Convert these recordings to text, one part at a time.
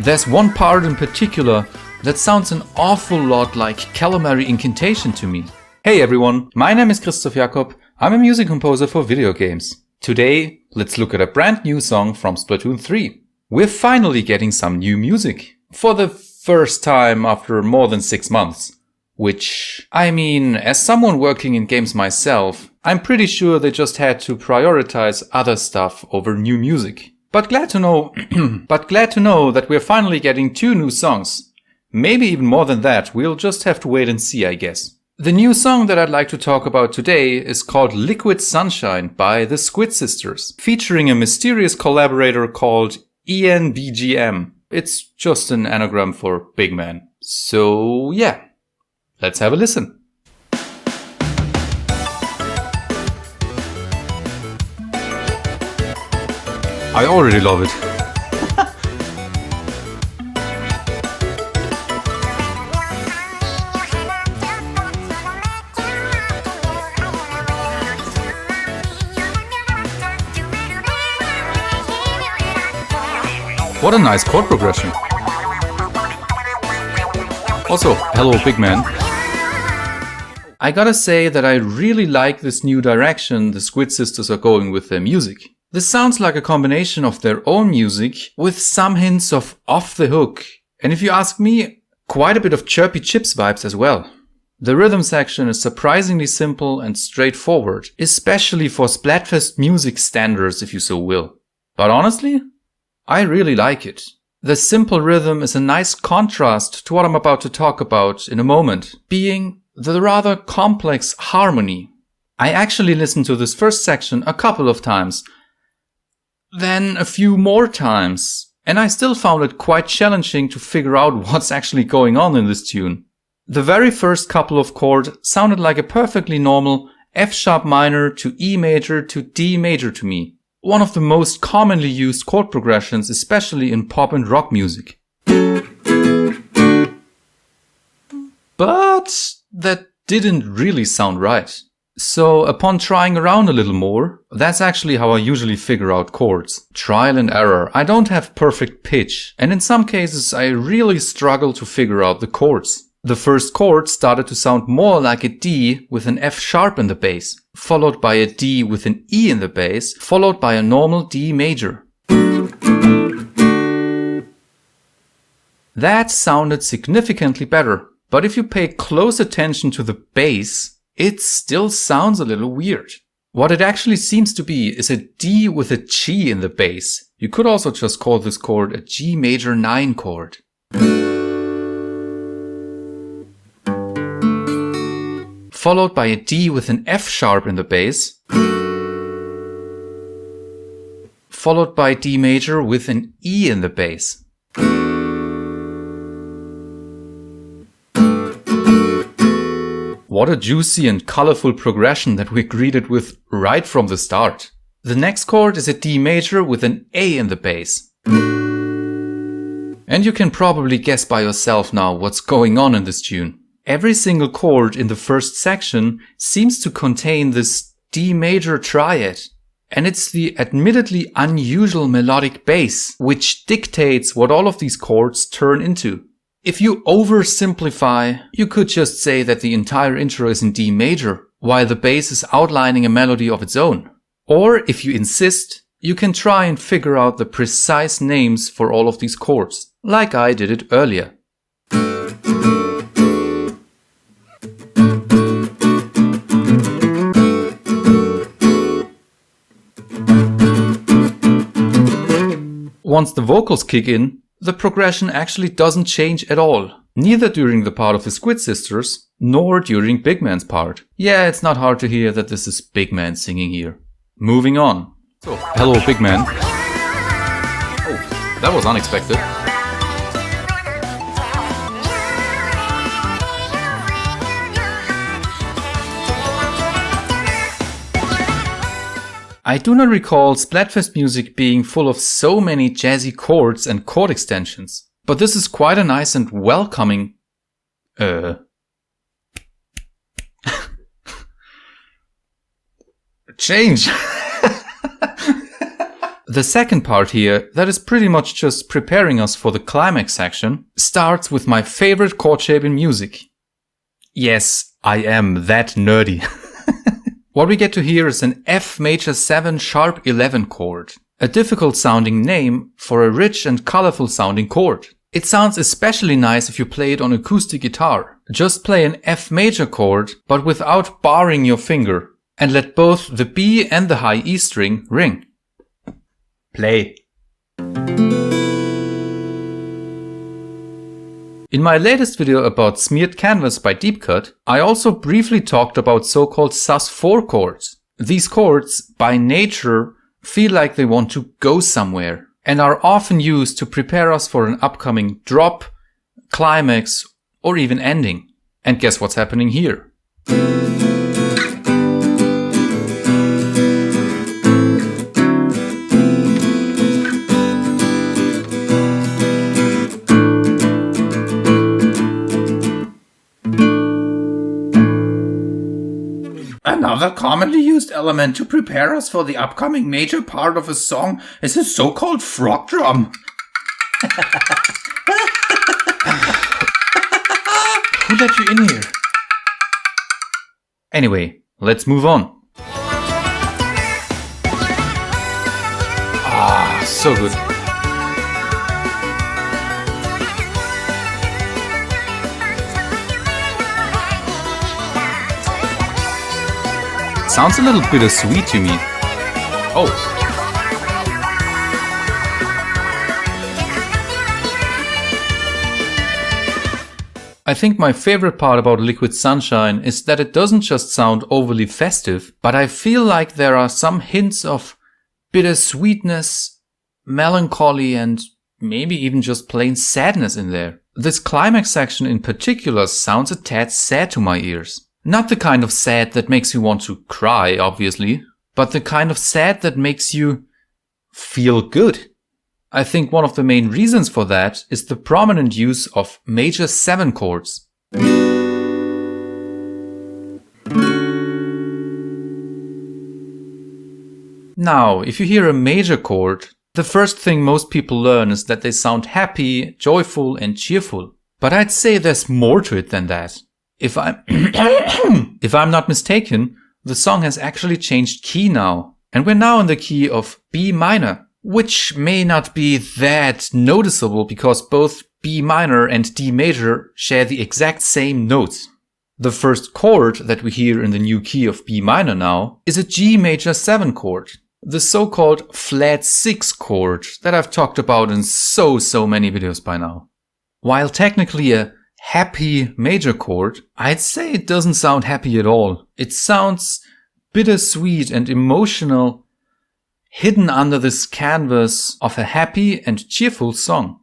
There's one part in particular that sounds an awful lot like calamari incantation to me. Hey everyone, my name is Christoph Jakob. I'm a music composer for video games. Today, let's look at a brand new song from Splatoon 3. We're finally getting some new music. For the first time after more than 6 months. Which, I mean, as someone working in games myself, I'm pretty sure they just had to prioritize other stuff over new music. But glad to know that we're finally getting 2 new songs. Maybe even more than that, we'll just have to wait and see, I guess. The new song that I'd like to talk about today is called Liquid Sunshine by the Squid Sisters, featuring a mysterious collaborator called ENBGM. It's just an anagram for big man. So yeah, let's have a listen. I already love it. What a nice chord progression. Also, hello big man. I gotta say that I really like this new direction the Squid Sisters are going with their music. This sounds like a combination of their own music with some hints of Off the Hook. And if you ask me, quite a bit of Chirpy Chips vibes as well. The rhythm section is surprisingly simple and straightforward, especially for Splatfest music standards if you so will. But honestly, I really like it. The simple rhythm is a nice contrast to what I'm about to talk about in a moment, being the rather complex harmony. I actually listened to this first section a couple of times, then a few more times, and I still found it quite challenging to figure out what's actually going on in this tune. The very first couple of chords sounded like a perfectly normal F sharp minor to E major to D major to me. One of the most commonly used chord progressions, especially in pop and rock music. But that didn't really sound right. So upon trying around a little more, that's actually how I usually figure out chords. Trial and error. I don't have perfect pitch, and in some cases I really struggle to figure out the chords. The first chord started to sound more like a D with an F sharp in the bass, followed by a D with an E in the bass, followed by a normal D major. That sounded significantly better, but if you pay close attention to the bass, it still sounds a little weird. What it actually seems to be is a D with a G in the bass. You could also just call this chord a G major 9 chord. Followed by a D with an F sharp in the bass, followed by D major with an E in the bass. What a juicy and colorful progression that we're greeted with right from the start. The next chord is a D major with an A in the bass. And you can probably guess by yourself now what's going on in this tune. Every single chord in the first section seems to contain this D major triad. And it's the admittedly unusual melodic bass which dictates what all of these chords turn into. If you oversimplify, you could just say that the entire intro is in D major, while the bass is outlining a melody of its own. Or if you insist, you can try and figure out the precise names for all of these chords, like I did it earlier. Once the vocals kick in, the progression actually doesn't change at all. Neither during the part of the Squid Sisters, nor during Big Man's part. Yeah, it's not hard to hear that this is Big Man singing here. Moving on. So, hello Big Man. Oh, that was unexpected. I do not recall Splatfest music being full of so many jazzy chords and chord extensions, but this is quite a nice and welcoming change. The second part here, that is pretty much just preparing us for the climax section, starts with my favorite chord shape in music. Yes, I am that nerdy. What we get to hear is an F major 7 sharp 11 chord, a difficult sounding name for a rich and colorful sounding chord. It sounds especially nice if you play it on acoustic guitar. Just play an F major chord, but without barring your finger, and let both the B and the high E string ring. Play. In my latest video about Smeared Canvas by Deepcut, I also briefly talked about so-called sus4 chords. These chords, by nature, feel like they want to go somewhere, and are often used to prepare us for an upcoming drop, climax, or even ending. And guess what's happening here? Another commonly used element to prepare us for the upcoming major part of a song is a so-called frog drum. Who let you in here? Anyway, let's move on. Ah, so good. Sounds a little bittersweet to me. Oh. I think my favorite part about Liquid Sunshine is that it doesn't just sound overly festive, but I feel like there are some hints of bittersweetness, melancholy, and maybe even just plain sadness in there. This climax section in particular sounds a tad sad to my ears. Not the kind of sad that makes you want to cry, obviously, but the kind of sad that makes you feel good. I think one of the main reasons for that is the prominent use of major 7 chords. Now, if you hear a major chord, the first thing most people learn is that they sound happy, joyful, and cheerful. But I'd say there's more to it than that. If I'm not mistaken, the song has actually changed key now, and we're now in the key of B minor, which may not be that noticeable because both B minor and D major share the exact same notes. The first chord that we hear in the new key of B minor now is a G major 7 chord, the so-called flat 6 chord that I've talked about in so many videos by now. While technically a happy major chord, I'd say it doesn't sound happy at all. It sounds bittersweet and emotional, hidden under this canvas of a happy and cheerful song.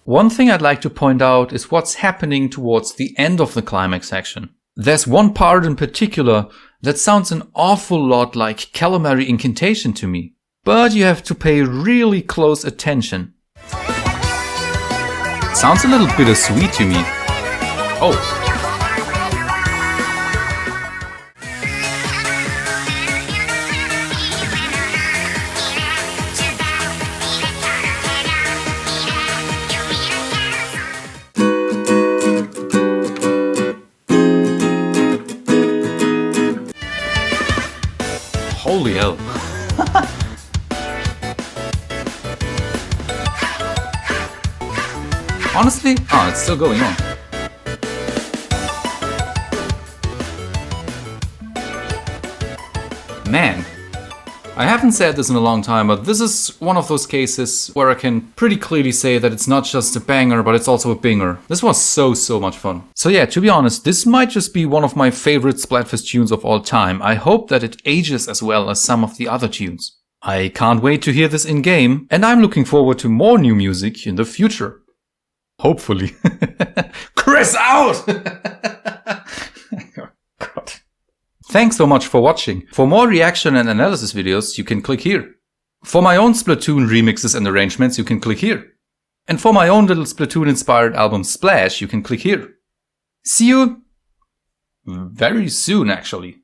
One thing I'd like to point out is what's happening towards the end of the climax section. There's one part in particular that sounds an awful lot like Calamari Incantation to me, but you have to pay really close attention. It sounds a little bittersweet to me. Oh. Holy hell. Honestly, it's still going on. Man, I haven't said this in a long time, but this is one of those cases where I can pretty clearly say that it's not just a banger, but it's also a binger. This was so much fun. So yeah, to be honest, this might just be one of my favorite Splatfest tunes of all time. I hope that it ages as well as some of the other tunes. I can't wait to hear this in-game, and I'm looking forward to more new music in the future. Hopefully. Chris out! Oh, God. Thanks so much for watching. For more reaction and analysis videos, you can click here. For my own Splatoon remixes and arrangements, you can click here. And for my own little Splatoon-inspired album Splash, you can click here. See you very soon, actually.